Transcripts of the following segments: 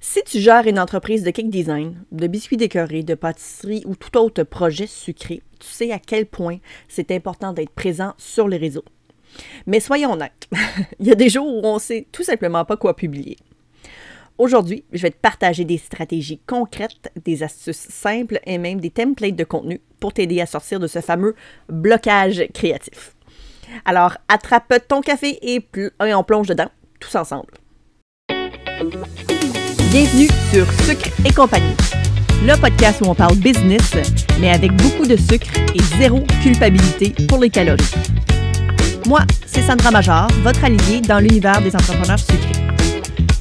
Si tu gères une entreprise de cake design, de biscuits décorés, de pâtisserie ou tout autre projet sucré, tu sais à quel point c'est important d'être présent sur les réseaux. Mais soyons honnêtes, il y a des jours où on ne sait tout simplement pas quoi publier. Aujourd'hui, je vais te partager des stratégies concrètes, des astuces simples et même des templates de contenu pour t'aider à sortir de ce fameux blocage créatif. Alors, attrape ton café et on plonge dedans, tous ensemble. Bienvenue sur Sucre et compagnie, le podcast où on parle business, mais avec beaucoup de sucre et zéro culpabilité pour les calories. Moi, c'est Sandra Major, votre alliée dans l'univers des entrepreneurs sucrés.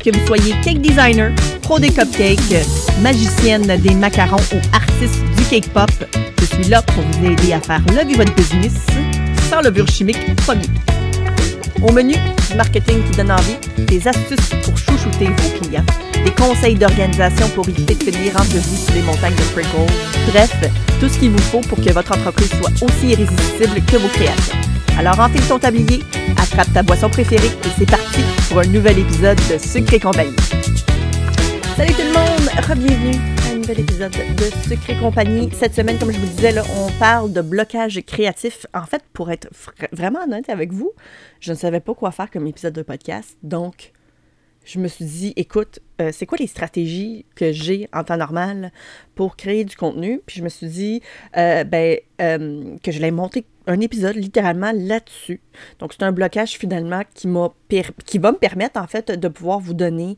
Que vous soyez cake designer, pro des cupcakes, magicienne des macarons ou artiste du cake pop, je suis là pour vous aider à faire lever votre business sans levure chimique promis. Au menu, du marketing qui donne envie, des astuces pour chouchouter vos clients, des conseils d'organisation pour éviter de finir en debout sur les montagnes de sprinkles. Bref, tout ce qu'il vous faut pour que votre entreprise soit aussi irrésistible que vos créations. Alors enfile ton tablier, attrape ta boisson préférée et c'est parti pour un nouvel épisode de Sucre et compagnie. Salut tout le monde, bienvenue à un nouvel épisode de Sucre et compagnie. Cette semaine, comme je vous disais, là, on parle de blocage créatif. En fait, pour être vraiment honnête avec vous, je ne savais pas quoi faire comme épisode de podcast. Donc, je me suis dit, écoute, c'est quoi les stratégies que j'ai en temps normal pour créer du contenu? Puis je me suis dit que je l'ai monté un épisode littéralement là-dessus. Donc, c'est un blocage finalement qui va me permettre en fait de pouvoir vous donner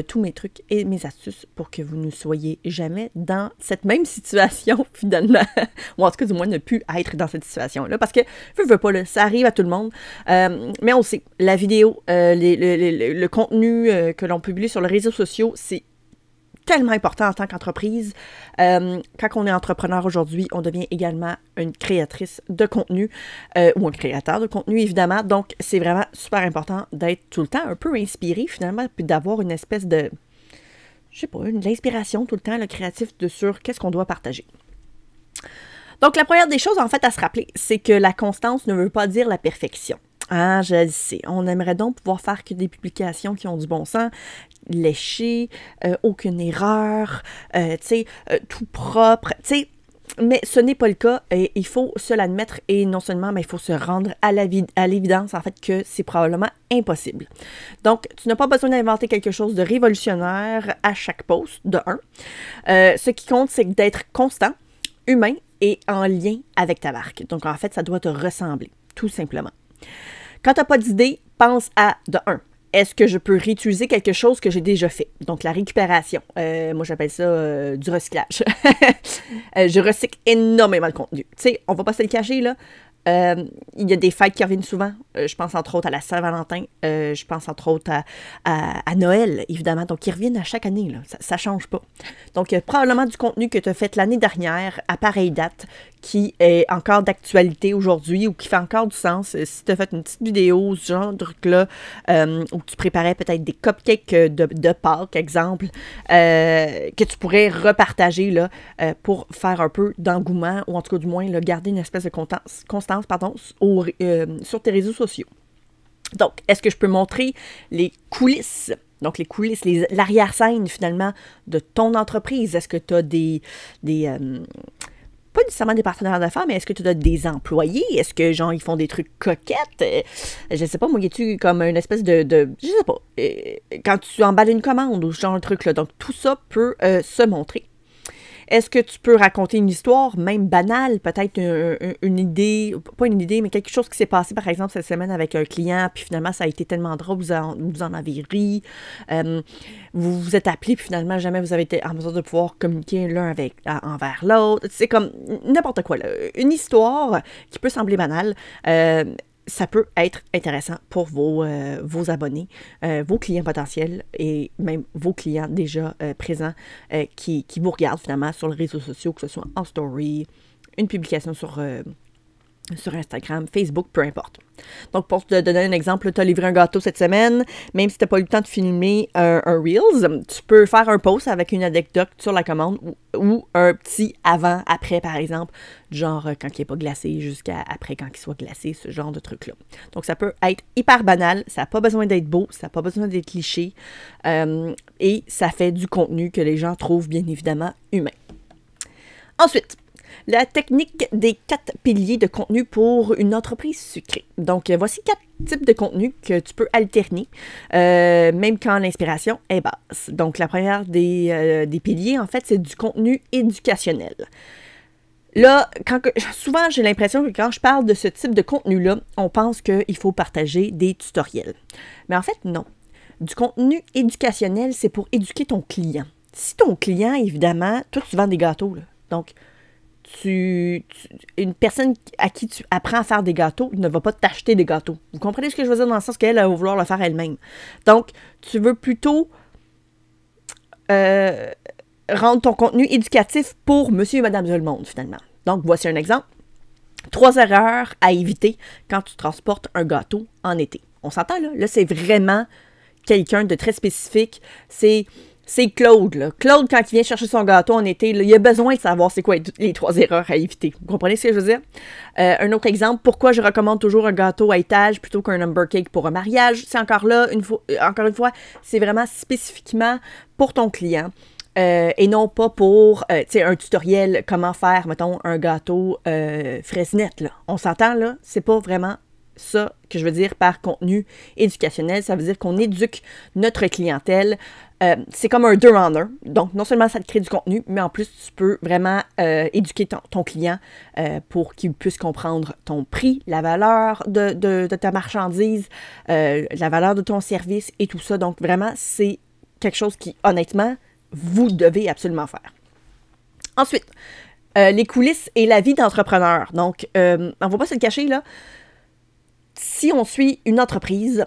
tous mes trucs et mes astuces pour que vous ne soyez jamais dans cette même situation finalement. Ou en tout cas, du moins, ne plus être dans cette situation-là. Parce que, veux pas, là, ça arrive à tout le monde. Mais on sait, la vidéo, le contenu que l'on publie sur les réseaux sociaux, c'est tellement important en tant qu'entreprise. Quand on est entrepreneur aujourd'hui, on devient également une créatrice de contenu ou un créateur de contenu, évidemment. Donc, c'est vraiment super important d'être tout le temps un peu inspiré, finalement, puis d'avoir une espèce de, je sais pas, l'inspiration tout le temps, le créatif sur qu'est-ce qu'on doit partager. Donc, la première des choses, en fait, à se rappeler, c'est que la constance ne veut pas dire la perfection. Ah, je le sais. On aimerait donc pouvoir faire que des publications qui ont du bon sens, léchées, aucune erreur, tout propre, mais ce n'est pas le cas et il faut se l'admettre et non seulement, mais il faut se rendre à l'évidence, en fait, que c'est probablement impossible. Donc, tu n'as pas besoin d'inventer quelque chose de révolutionnaire à chaque post, de un. Ce qui compte, c'est d'être constant, humain et en lien avec ta marque. Donc, en fait, ça doit te ressembler, tout simplement. Quand tu n'as pas d'idée, pense à, de un, est-ce que je peux réutiliser quelque chose que j'ai déjà fait? Donc, la récupération. Moi, j'appelle ça du recyclage. Je recycle énormément de contenu. Tu sais, on va pas se le cacher, là. Il y a des fêtes qui reviennent souvent. Je pense entre autres à la Saint-Valentin. Je pense entre autres à Noël, évidemment. Donc, ils reviennent à chaque année. Là. Ça change pas. Donc, il y a probablement du contenu que tu as fait l'année dernière à pareille date qui est encore d'actualité aujourd'hui ou qui fait encore du sens. Si tu as fait une petite vidéo, ce genre de truc-là, où tu préparais peut-être des cupcakes de Pâques, exemple, que tu pourrais repartager là, pour faire un peu d'engouement ou en tout cas du moins là, garder une espèce de constance sur tes réseaux sociaux. Donc, est-ce que je peux montrer les coulisses? Donc, les coulisses, l'arrière-scène, finalement, de ton entreprise. Est-ce que tu as pas nécessairement des partenaires d'affaires, mais est-ce que tu as des employés? Est-ce que, genre, ils font des trucs coquettes? Je sais pas, moi, y a-tu comme une espèce de je sais pas, quand tu emballes une commande ou ce genre de truc-là. Donc, tout ça peut se montrer. Est-ce que tu peux raconter une histoire, même banale, peut-être une idée, pas une idée, mais quelque chose qui s'est passé, par exemple, cette semaine avec un client, puis finalement, ça a été tellement drôle, vous en avez ri, vous vous êtes appelé, puis finalement, jamais vous avez été en mesure de pouvoir communiquer l'un envers l'autre. C'est comme n'importe quoi, là. Une histoire qui peut sembler banale, ça peut être intéressant pour vos abonnés, vos clients potentiels et même vos clients déjà présents qui vous regardent finalement sur les réseaux sociaux, que ce soit en story, une publication sur sur Instagram, Facebook, peu importe. Donc, pour te donner un exemple, tu as livré un gâteau cette semaine, même si tu n'as pas eu le temps de filmer un Reels, tu peux faire un post avec une anecdote sur la commande ou un petit avant-après, par exemple, genre quand il n'est pas glacé jusqu'à après quand il soit glacé, ce genre de truc-là. Donc, ça peut être hyper banal, ça n'a pas besoin d'être beau, ça n'a pas besoin d'être cliché, et ça fait du contenu que les gens trouvent bien évidemment humain. Ensuite, la technique des 4 piliers de contenu pour une entreprise sucrée. Donc, voici 4 types de contenu que tu peux alterner, même quand l'inspiration est basse. Donc, la première des piliers, en fait, c'est du contenu éducationnel. Là, souvent, j'ai l'impression que quand je parle de ce type de contenu-là, on pense qu'il faut partager des tutoriels. Mais en fait, non. Du contenu éducationnel, c'est pour éduquer ton client. Si ton client, évidemment, toi, tu vends des gâteaux, là. Donc, une personne à qui tu apprends à faire des gâteaux ne va pas t'acheter des gâteaux. Vous comprenez ce que je veux dire dans le sens qu'elle va vouloir le faire elle-même. Donc, tu veux plutôt rendre ton contenu éducatif pour monsieur et madame tout le monde, finalement. Donc, voici un exemple. 3 erreurs à éviter quand tu transportes un gâteau en été. On s'entend, là? Là, c'est vraiment quelqu'un de très spécifique. C'est Claude, là. Claude, quand il vient chercher son gâteau en été, là, il a besoin de savoir c'est quoi les 3 erreurs à éviter. Vous comprenez ce que je veux dire? Un autre exemple, pourquoi je recommande toujours un gâteau à étage plutôt qu'un number cake pour un mariage? C'est encore une fois, c'est vraiment spécifiquement pour ton client. Et non pas pour un tutoriel comment faire, mettons, un gâteau fraisinette, là. On s'entend, là? C'est pas vraiment ça que je veux dire par contenu éducationnel. Ça veut dire qu'on éduque notre clientèle. C'est comme un 2 en 1. Donc, non seulement ça te crée du contenu, mais en plus, tu peux vraiment éduquer ton client pour qu'il puisse comprendre ton prix, la valeur de ta marchandise, la valeur de ton service et tout ça. Donc, vraiment, c'est quelque chose qui, honnêtement, vous devez absolument faire. Ensuite, les coulisses et la vie d'entrepreneur. Donc, on ne va pas se le cacher, là. Si on suit une entreprise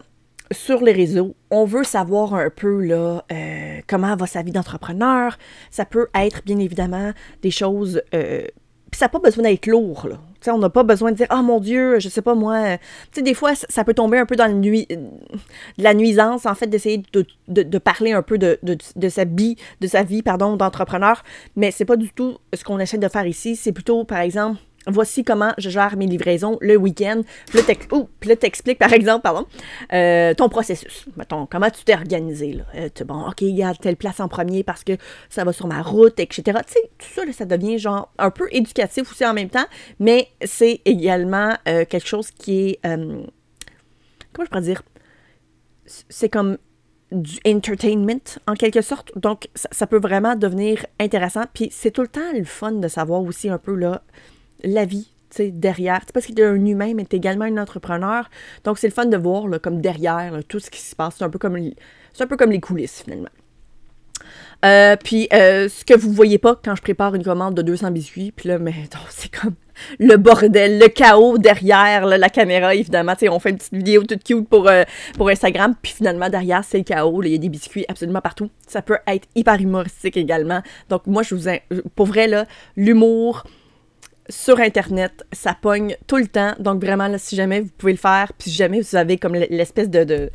sur les réseaux, on veut savoir un peu là, comment va sa vie d'entrepreneur. Ça peut être bien évidemment des choses... Puis ça n'a pas besoin d'être lourd, là. T'sais, on n'a pas besoin de dire « Ah, mon Dieu, je sais pas moi... » Tu sais, des fois, ça peut tomber un peu dans de la nuisance, en fait, d'essayer de parler un peu de sa vie, d'entrepreneur. Mais c'est pas du tout ce qu'on essaie de faire ici. C'est plutôt, par exemple... Voici comment je gère mes livraisons le week-end. Puis là, t'expliques, par exemple, ton processus. Mettons, comment tu t'es organisé, là. Bon, OK, garde telle place en premier parce que ça va sur ma route, etc. Tu sais, tout ça, là, ça devient genre un peu éducatif aussi en même temps, mais c'est également quelque chose qui est... comment je pourrais dire? C'est comme du entertainment, en quelque sorte. Donc, ça peut vraiment devenir intéressant. Puis c'est tout le temps le fun de savoir aussi un peu, là, la vie, tu sais, derrière. C'est parce qu'il est un humain, mais tu es également un entrepreneur. Donc, c'est le fun de voir, là, comme derrière, là, tout ce qui se passe. C'est un peu comme les coulisses, finalement. Puis, ce que vous voyez pas quand je prépare une commande de 200 biscuits, puis là, mais c'est comme le bordel, le chaos derrière là, la caméra, évidemment. Tu sais, on fait une petite vidéo toute cute pour Instagram, puis finalement, derrière, c'est le chaos. Il y a des biscuits absolument partout. Ça peut être hyper humoristique également. Donc, moi, pour vrai, là, l'humour... Sur Internet, ça pogne tout le temps. Donc, vraiment, là, si jamais vous pouvez le faire, puis si jamais vous avez comme l'espèce de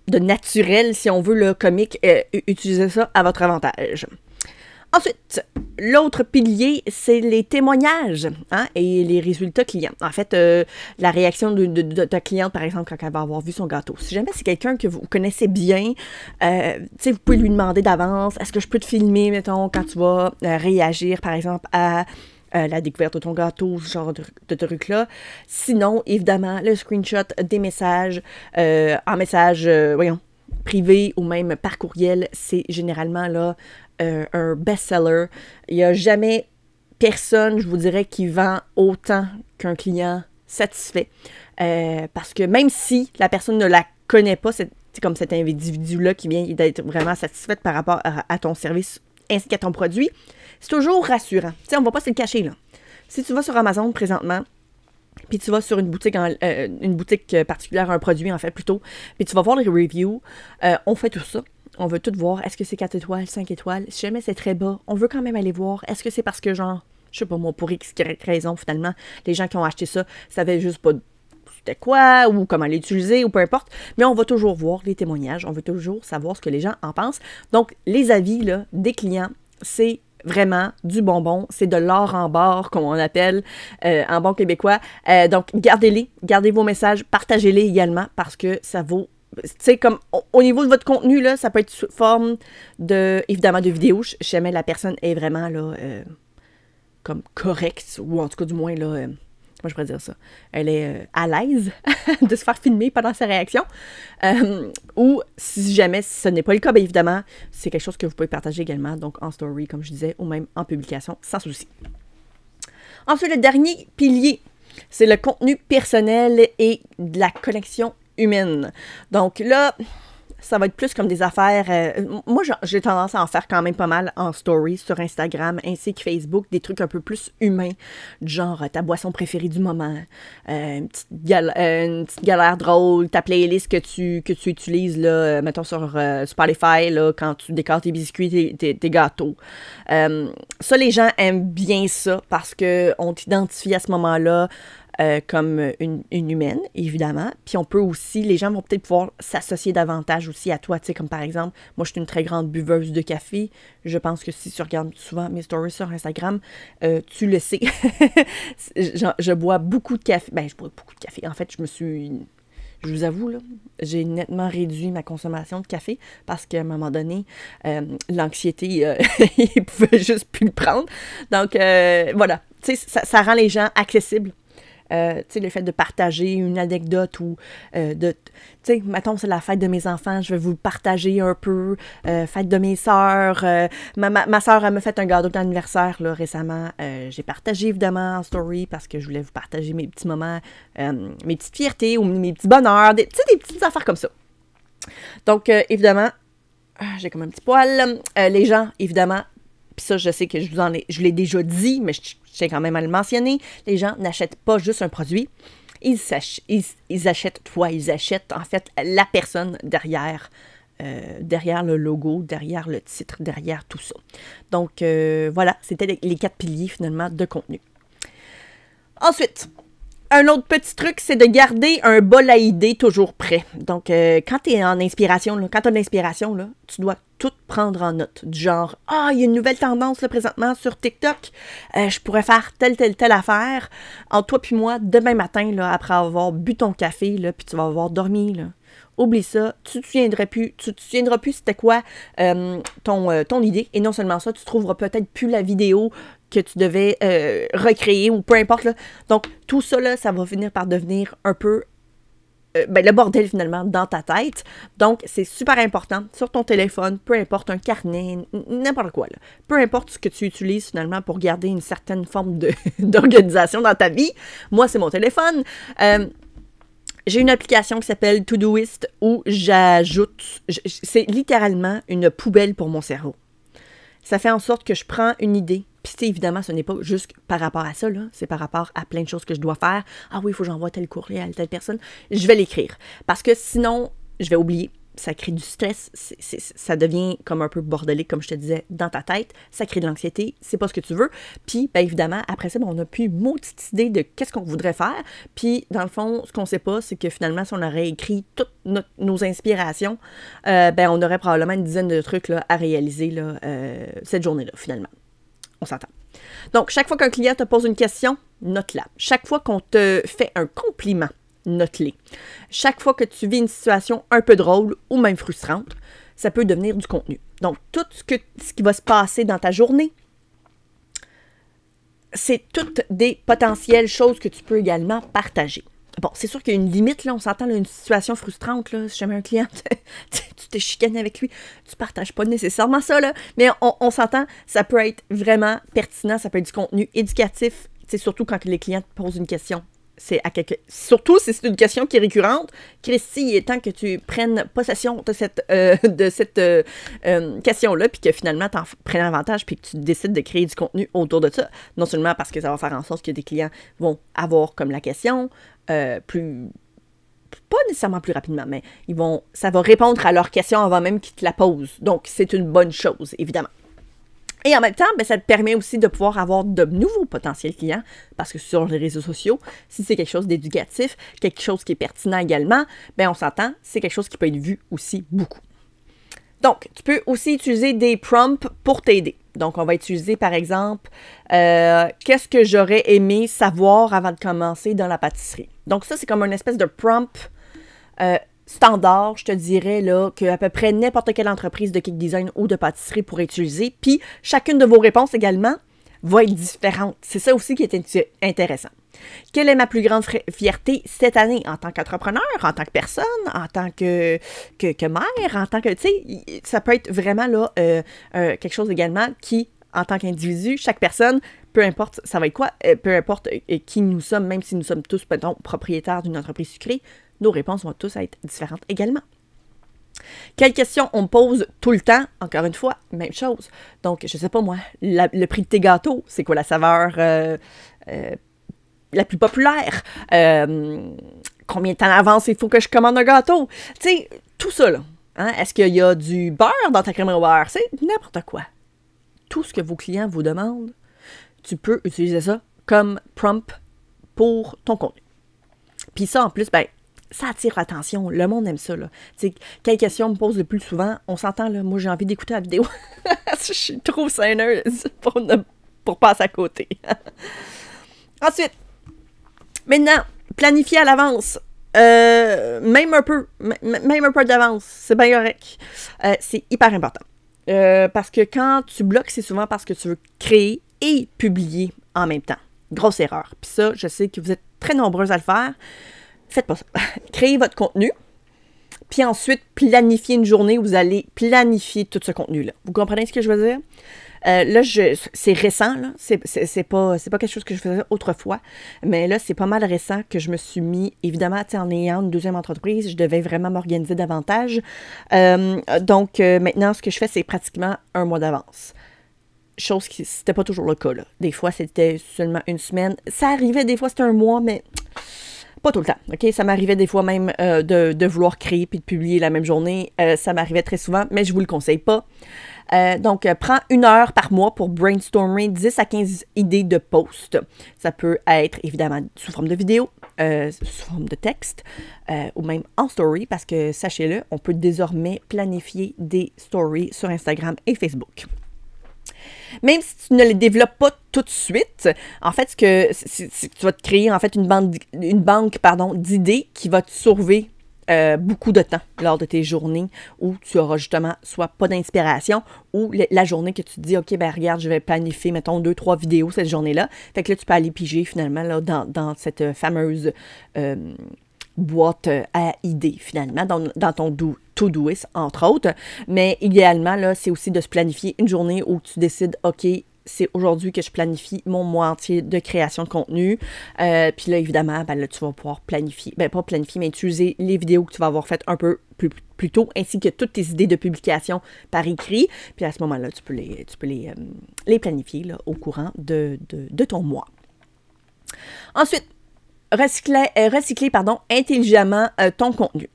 naturel, si on veut, le comique, utilisez ça à votre avantage. Ensuite, l'autre pilier, c'est les témoignages et les résultats clients. En fait, la réaction de ta cliente, par exemple, quand elle va avoir vu son gâteau. Si jamais c'est quelqu'un que vous connaissez bien, vous pouvez lui demander d'avance, est-ce que je peux te filmer, mettons, quand tu vas réagir, par exemple, à la découverte de ton gâteau, ce genre de truc-là. Sinon, évidemment, le screenshot des messages, en message, privé ou même par courriel, c'est généralement là un best-seller. Il n'y a jamais personne, je vous dirais, qui vend autant qu'un client satisfait. Parce que même si la personne ne la connaît pas, c'est comme cet individu-là qui vient d'être vraiment satisfait par rapport à ton service ainsi qu'à ton produit, c'est toujours rassurant. Tu sais, on ne va pas se le cacher, là. Si tu vas sur Amazon présentement, puis tu vas sur une boutique particulière, un produit en fait plutôt, puis tu vas voir les reviews, on fait tout ça. On veut tout voir. Est-ce que c'est 4 étoiles, 5 étoiles? Si jamais c'est très bas, on veut quand même aller voir. Est-ce que c'est parce que, genre, je sais pas moi, pour X raison, finalement, les gens qui ont acheté ça savaient juste pas c'était quoi, ou comment l'utiliser, ou peu importe. Mais on va toujours voir les témoignages, on veut toujours savoir ce que les gens en pensent. Donc, les avis là, des clients, c'est vraiment du bonbon, c'est de l'or en barre, comme on appelle en bon québécois. Donc, gardez-les, gardez vos messages, partagez-les également, parce que ça vaut... Tu sais, comme au niveau de votre contenu, là, ça peut être sous forme de, évidemment, de vidéo. Jamais la personne est vraiment, là, comme correcte, ou en tout cas, du moins, là, comment je pourrais dire ça? Elle est à l'aise de se faire filmer pendant sa réaction. Ou, si jamais ce n'est pas le cas, bien évidemment, c'est quelque chose que vous pouvez partager également, donc en story, comme je disais, ou même en publication, sans souci. Ensuite, le dernier pilier, c'est le contenu personnel et de la connexion humaine. Donc là, ça va être plus comme des affaires... moi, j'ai tendance à en faire quand même pas mal en story sur Instagram ainsi que Facebook, des trucs un peu plus humains, genre ta boisson préférée du moment, une petite galère drôle, ta playlist que tu utilises, là, mettons sur Spotify, là, quand tu décores tes biscuits, tes gâteaux. Ça, les gens aiment bien ça parce qu'on t'identifie à ce moment-là comme une humaine, évidemment. Puis on peut aussi, les gens vont peut-être pouvoir s'associer davantage aussi à toi. Tu sais, comme par exemple, moi, je suis une très grande buveuse de café. Je pense que si tu regardes souvent mes stories sur Instagram, tu le sais. je bois beaucoup de café. Ben, je bois beaucoup de café. En fait, je vous avoue, là, j'ai nettement réduit ma consommation de café parce qu'à un moment donné, l'anxiété, il pouvait juste plus le prendre. Donc, voilà. Tu sais, ça rend les gens accessibles. Tu sais, le fait de partager une anecdote ou tu sais, mettons, c'est la fête de mes enfants, je vais vous partager un peu, fête de mes sœurs, ma sœur, elle m'a fait un gâteau d'anniversaire, là, récemment, j'ai partagé, évidemment, en story, parce que je voulais vous partager mes petits moments, mes petites fiertés ou mes petits bonheurs, tu sais, des petites affaires comme ça. Donc, évidemment, j'ai comme un petit poil, les gens, évidemment, puis ça, je sais que je l'ai déjà dit, mais je tiens quand même à le mentionner. Les gens n'achètent pas juste un produit. Ils achètent toi. Ils achètent, en fait, la personne derrière le logo, derrière le titre, derrière tout ça. Donc, voilà, c'était les 4 piliers, finalement, de contenu. Ensuite, un autre petit truc, c'est de garder un bol à idées toujours prêt. Donc, quand tu es en inspiration, là, quand tu as de l'inspiration, là, tu dois tout prendre en note. Du genre, il y a une nouvelle tendance là, présentement sur TikTok, je pourrais faire telle affaire. Entre toi puis moi, demain matin, là, après avoir bu ton café, là, puis tu vas avoir dormi, là. Oublie ça, tu te souviendras plus c'était quoi ton idée. Et non seulement ça, tu trouveras peut-être plus la vidéo que tu devais recréer ou peu importe. Là. Donc, tout ça, là, ça va finir par devenir un peu le bordel finalement dans ta tête. Donc, c'est super important sur ton téléphone, peu importe un carnet, n'importe quoi. Là. Peu importe ce que tu utilises finalement pour garder une certaine forme d'organisation dans ta vie. Moi, c'est mon téléphone. J'ai une application qui s'appelle Todoist où j'ajoute... C'est littéralement une poubelle pour mon cerveau. Ça fait en sorte que je prends une idée. Puis évidemment, ce n'est pas juste par rapport à ça, là. C'est par rapport à plein de choses que je dois faire. Ah oui, il faut que j'envoie tel courrier à telle personne. Je vais l'écrire. Parce que sinon, je vais oublier. Ça crée du stress. Ça devient comme un peu bordelique, comme je te disais, dans ta tête. Ça crée de l'anxiété. C'est pas ce que tu veux. Puis, bien évidemment, après ça, on n'a plus une maudite idée de qu'est-ce qu'on voudrait faire. Puis, dans le fond, ce qu'on sait pas, c'est que finalement, si on aurait écrit toutes nos inspirations, on aurait probablement une dizaine de trucs là, à réaliser là, cette journée-là, finalement. On s'entend. Donc, chaque fois qu'un client te pose une question, note-la. Chaque fois qu'on te fait un compliment, note-les. Chaque fois que tu vis une situation un peu drôle ou même frustrante, ça peut devenir du contenu. Donc, tout ce qui va se passer dans ta journée, c'est toutes des potentielles choses que tu peux également partager. Bon, c'est sûr qu'il y a une limite, là, on s'entend, là, une situation frustrante, là, si jamais un client, tu te chicanes avec lui, tu partages pas nécessairement ça, là, mais on s'entend, ça peut être vraiment pertinent, ça peut être du contenu éducatif, surtout quand les clients te posent une question. Surtout si c'est une question qui est récurrente. Christy, il est temps que tu prennes possession de cette question-là, puis que finalement, tu en prennes avantage, puis que tu décides de créer du contenu autour de ça. Non seulement parce que ça va faire en sorte que des clients vont avoir comme la question pas nécessairement plus rapidement, mais ça va répondre à leur question avant même qu'ils te la posent. Donc, c'est une bonne chose, évidemment. Et en même temps, ben, ça te permet aussi de pouvoir avoir de nouveaux potentiels clients, parce que sur les réseaux sociaux, si c'est quelque chose d'éducatif, quelque chose qui est pertinent également, ben on s'entend, c'est quelque chose qui peut être vu aussi beaucoup. Donc, tu peux aussi utiliser des prompts pour t'aider. Donc, on va utiliser, par exemple, qu'est-ce que j'aurais aimé savoir avant de commencer dans la pâtisserie. Donc, ça, c'est comme une espèce de prompt standard, je te dirais, là, qu'à peu près n'importe quelle entreprise de cake design ou de pâtisserie pourrait utiliser. Puis, chacune de vos réponses également va être différente. C'est ça aussi qui est intéressant. Quelle est ma plus grande fierté cette année en tant qu'entrepreneur, en tant que personne, en tant que mère, en tant que, tu sais, ça peut être vraiment là quelque chose également qui, en tant qu'individu, chaque personne, peu importe ça va être quoi, peu importe qui nous sommes, même si nous sommes tous, peut-être, propriétaires d'une entreprise sucrée, nos réponses vont tous être différentes également. Quelles questions on me pose tout le temps? Encore une fois, même chose. Donc, je sais pas moi, le prix de tes gâteaux, c'est quoi la saveur la plus populaire? Combien de temps d'avance il faut que je commande un gâteau? Tu sais, tout ça, là. Hein? Est-ce qu'il y a du beurre dans ta crème au beurre? C'est n'importe quoi. Tout ce que vos clients vous demandent, tu peux utiliser ça comme prompt pour ton contenu. Puis ça, en plus, ben, ça attire l'attention. Le monde aime ça, là. Tu sais, quelle question on me pose le plus souvent? On s'entend, là. Moi, j'ai envie d'écouter la vidéo. Je suis trop saineuse pour passer à côté. Ensuite, maintenant, planifier à l'avance. Même un peu d'avance. C'est bien correct. C'est hyper important. Parce que quand tu bloques, c'est souvent parce que tu veux créer et publier en même temps. Grosse erreur. Puis ça, je sais que vous êtes très nombreux à le faire. Faites pas ça. Créez votre contenu, puis ensuite planifiez une journée où vous allez planifier tout ce contenu-là. Vous comprenez ce que je veux dire? Là, c'est récent, là. C'est pas quelque chose que je faisais autrefois, mais là, c'est pas mal récent que je me suis mis, évidemment, en ayant une deuxième entreprise, je devais vraiment m'organiser davantage. Donc, maintenant, ce que je fais, c'est pratiquement un mois d'avance. Chose qui, c'était pas toujours le cas, là. Des fois, c'était seulement une semaine. Ça arrivait, des fois, c'était un mois, mais pas tout le temps, OK? Ça m'arrivait des fois même de vouloir créer puis de publier la même journée. Ça m'arrivait très souvent, mais je vous le conseille pas. Donc, prends 1 heure par mois pour brainstormer 10 à 15 idées de posts. Ça peut être, évidemment, sous forme de vidéo, sous forme de texte, ou même en story, parce que, sachez-le, on peut désormais planifier des stories sur Instagram et Facebook. Même si tu ne les développes pas tout de suite, en fait, c'est que tu vas te créer en fait une banque d'idées qui va te sauver beaucoup de temps lors de tes journées où tu auras justement soit pas d'inspiration ou la journée que tu te dis, OK, ben regarde, je vais planifier, mettons, 2-3 vidéos cette journée-là. Fait que là, tu peux aller piger finalement là, dans cette fameuse boîte à idées, finalement, dans ton to-doist, entre autres. Mais idéalement, là, c'est aussi de se planifier une journée où tu décides, OK, c'est aujourd'hui que je planifie mon mois entier de création de contenu. Puis là, évidemment, ben là, tu vas pouvoir planifier, ben pas planifier, mais utiliser les vidéos que tu vas avoir faites un peu plus tôt, ainsi que toutes tes idées de publication par écrit. Puis à ce moment-là, tu peux les planifier là, au courant de ton mois. Ensuite, recycler intelligemment ton contenu.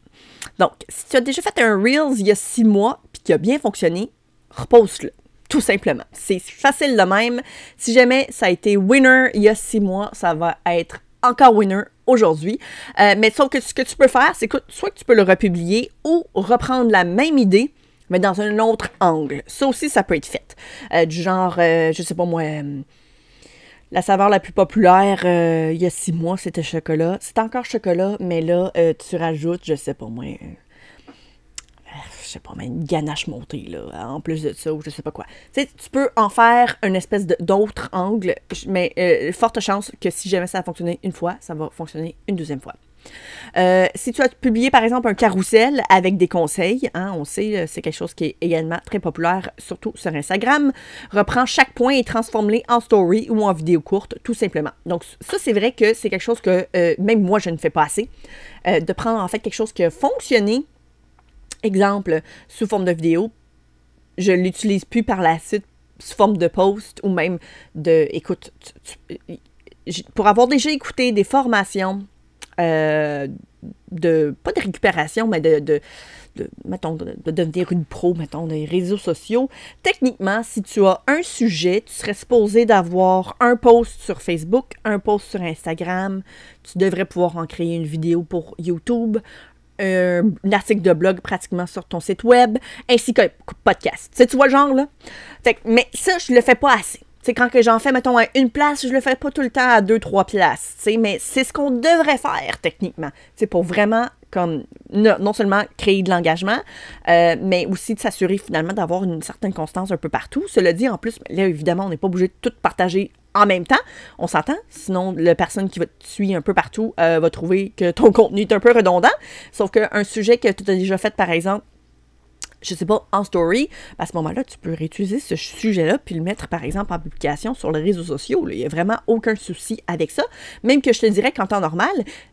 Donc, si tu as déjà fait un Reels il y a 6 mois puis qui a bien fonctionné, repose-le. Tout simplement. C'est facile de même. Si jamais ça a été winner il y a 6 mois, ça va être encore winner aujourd'hui. Mais sauf que ce que tu peux faire, c'est que soit que tu peux le republier ou reprendre la même idée, mais dans un autre angle. Ça aussi, ça peut être fait. Du genre, je sais pas moi, la saveur la plus populaire il y a 6 mois, c'était chocolat. C'est encore chocolat, mais là, tu rajoutes, je sais pas moi, une ganache montée, là, en plus de ça, ou je sais pas quoi. Tu sais, tu peux en faire une espèce d'autre angle, mais forte chance que si jamais ça a fonctionné une fois, ça va fonctionner une deuxième fois. Si tu as publié, par exemple, un carrousel avec des conseils, hein, on sait, c'est quelque chose qui est également très populaire, surtout sur Instagram, reprends chaque point et transforme-les en story ou en vidéo courte, tout simplement. Donc, ça, c'est vrai que c'est quelque chose que même moi, je ne fais pas assez, de prendre, en fait, quelque chose qui a fonctionné, exemple, sous forme de vidéo, je ne l'utilise plus par la suite sous forme de post ou même de... Écoute, pour avoir déjà écouté des formations pas de récupération, mais mettons, de devenir une pro, mettons, des réseaux sociaux. Techniquement, si tu as un sujet, tu serais supposé d'avoir un post sur Facebook, un post sur Instagram, tu devrais pouvoir en créer une vidéo pour YouTube, un article de blog pratiquement sur ton site web, ainsi qu'un podcast. Tu vois le genre, là? Mais ça, je le fais pas assez. C'est quand que j'en fais, mettons, à une place, je le fais pas tout le temps à 2-3 places, mais c'est ce qu'on devrait faire, techniquement. C'est pour vraiment, comme, non seulement créer de l'engagement, mais aussi de s'assurer, finalement, d'avoir une certaine constance un peu partout. Cela dit, en plus, là, évidemment, on n'est pas obligé de tout partager en même temps. On s'entend, sinon, la personne qui va te suivre un peu partout va trouver que ton contenu est un peu redondant. Sauf qu'un sujet que tu as déjà fait, par exemple, je sais pas, en story, à ce moment-là, tu peux réutiliser ce sujet-là puis le mettre, par exemple, en publication sur les réseaux sociaux. Il n'y a vraiment aucun souci avec ça. Même que je te dirais qu'en temps normal,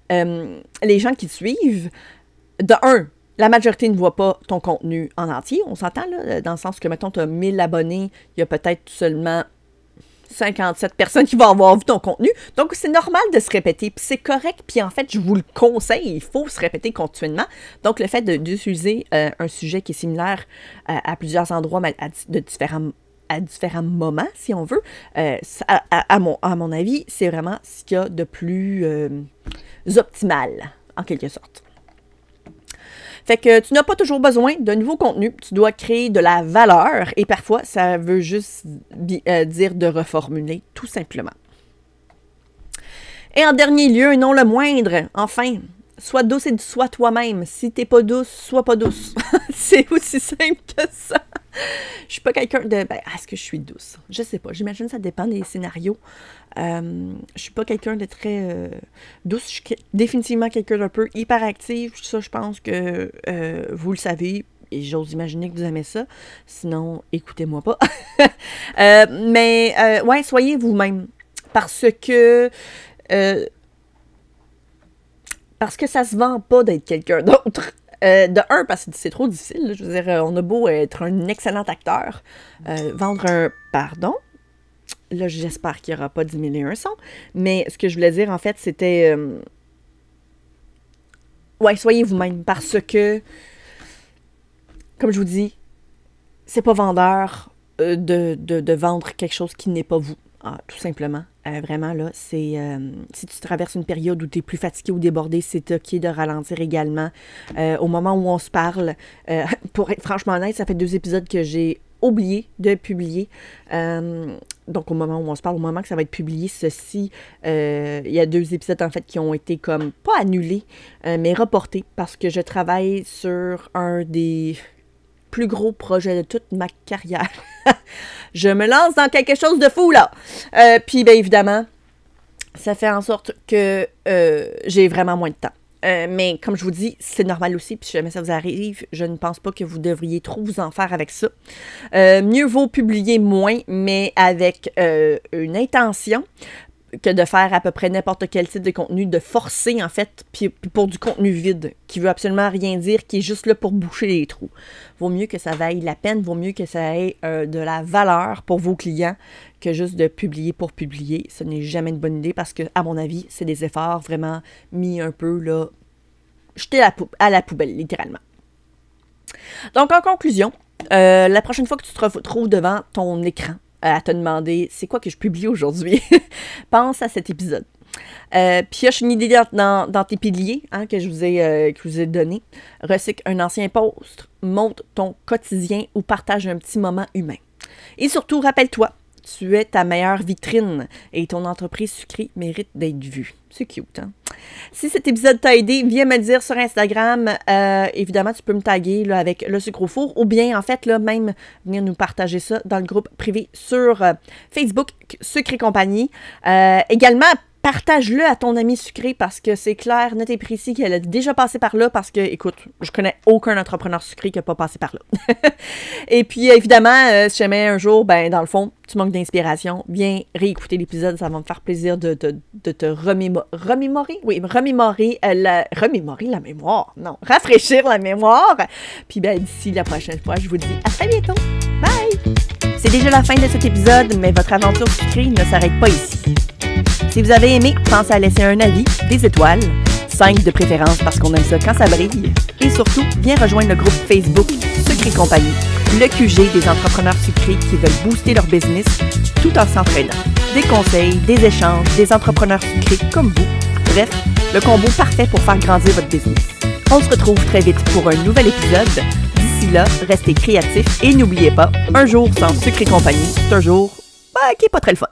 les gens qui te suivent, de un, la majorité ne voit pas ton contenu en entier. On s'entend, là, dans le sens que, mettons, tu as 1000 abonnés, il y a peut-être seulement 57 personnes qui vont avoir vu ton contenu. Donc, c'est normal de se répéter. Puis c'est correct. Puis en fait, je vous le conseille. Il faut se répéter continuellement. Donc, le fait d'utiliser un sujet qui est similaire à plusieurs endroits, mais à différents moments, si on veut, à mon avis, c'est vraiment ce qu'il y a de plus optimal, en quelque sorte. Fait que tu n'as pas toujours besoin de nouveaux contenus, tu dois créer de la valeur et parfois ça veut juste dire de reformuler tout simplement. Et en dernier lieu, et non le moindre, enfin, sois douce et sois toi-même. Si t'es pas douce, sois pas douce. C'est aussi simple que ça. Je suis pas quelqu'un de... est-ce que je suis douce? Je sais pas. J'imagine que ça dépend des scénarios. Je suis pas quelqu'un de très douce. Je suis définitivement quelqu'un d'un peu hyperactif. Ça, je pense que vous le savez. Et j'ose imaginer que vous aimez ça. Sinon, écoutez-moi pas. Ouais, soyez vous-même. Parce que ça se vend pas d'être quelqu'un d'autre. De un, parce que c'est trop difficile. Là, je veux dire, on a beau être un excellent acteur, vendre un... Pardon? Là, j'espère qu'il n'y aura pas 10 001 sons. Mais ce que je voulais dire, en fait, c'était... Ouais, soyez vous-même. Parce que, comme je vous dis, c'est pas vendeur de vendre quelque chose qui n'est pas vous. Ah, tout simplement. Vraiment, là, c'est... si tu traverses une période où tu es plus fatigué ou débordé, c'est OK de ralentir également. Au moment où on se parle, pour être franchement honnête, ça fait 2 épisodes que j'ai oublié de publier. Donc, au moment où on se parle, au moment que ça va être publié, ceci, il y a 2 épisodes, en fait, qui ont été comme, pas annulés, mais reportés, parce que je travaille sur un des plus gros projets de toute ma carrière. Je me lance dans quelque chose de fou, là! Puis, bien évidemment, ça fait en sorte que j'ai vraiment moins de temps. Mais comme je vous dis, c'est normal aussi, puis si jamais ça vous arrive, je ne pense pas que vous devriez trop vous en faire avec ça. Mieux vaut publier moins, mais avec une intention, que de faire à peu près n'importe quel type de contenu, de forcer, en fait, puis pour du contenu vide, qui veut absolument rien dire, qui est juste là pour boucher les trous. Vaut mieux que ça vaille la peine, vaut mieux que ça ait de la valeur pour vos clients, que juste de publier pour publier. Ce n'est jamais une bonne idée, parce que, à mon avis, c'est des efforts vraiment mis un peu, là, jetés à la poubelle, littéralement. Donc, en conclusion, la prochaine fois que tu te retrouves devant ton écran, à te demander c'est quoi que je publie aujourd'hui, pense à cet épisode. Pioche une idée dans tes piliers que je vous ai donné. Recycle un ancien post, monte ton quotidien ou partage un petit moment humain. Et surtout, rappelle-toi, tu es ta meilleure vitrine et ton entreprise sucrée mérite d'être vue. C'est cute, hein? Si cet épisode t'a aidé, viens me le dire sur Instagram. Évidemment, tu peux me taguer là, avec le sucre au four ou bien, en fait, là, même venir nous partager ça dans le groupe privé sur Facebook, Sucre et compagnie. Également, partage-le à ton ami sucré parce que c'est clair, net et précis qu'elle a déjà passé par là parce que, écoute, je connais aucun entrepreneur sucré qui n'a pas passé par là. Et puis, évidemment, si jamais un jour, ben dans le fond, tu manques d'inspiration, viens réécouter l'épisode, ça va me faire plaisir de te remémorer la mémoire, non, rafraîchir la mémoire. Puis, ben d'ici la prochaine fois, je vous dis à très bientôt. Bye! C'est déjà la fin de cet épisode, mais votre aventure sucrée ne s'arrête pas ici. Si vous avez aimé, pensez à laisser un avis, des étoiles, 5 de préférence parce qu'on aime ça quand ça brille. Et surtout, viens rejoindre le groupe Facebook Sucre et compagnie, le QG des entrepreneurs sucrés qui veulent booster leur business tout en s'entraînant. Des conseils, des échanges, des entrepreneurs sucrés comme vous. Bref, le combo parfait pour faire grandir votre business. On se retrouve très vite pour un nouvel épisode. D'ici là, restez créatifs et n'oubliez pas, un jour sans Sucre et compagnie, c'est un jour qui est pas très le fun.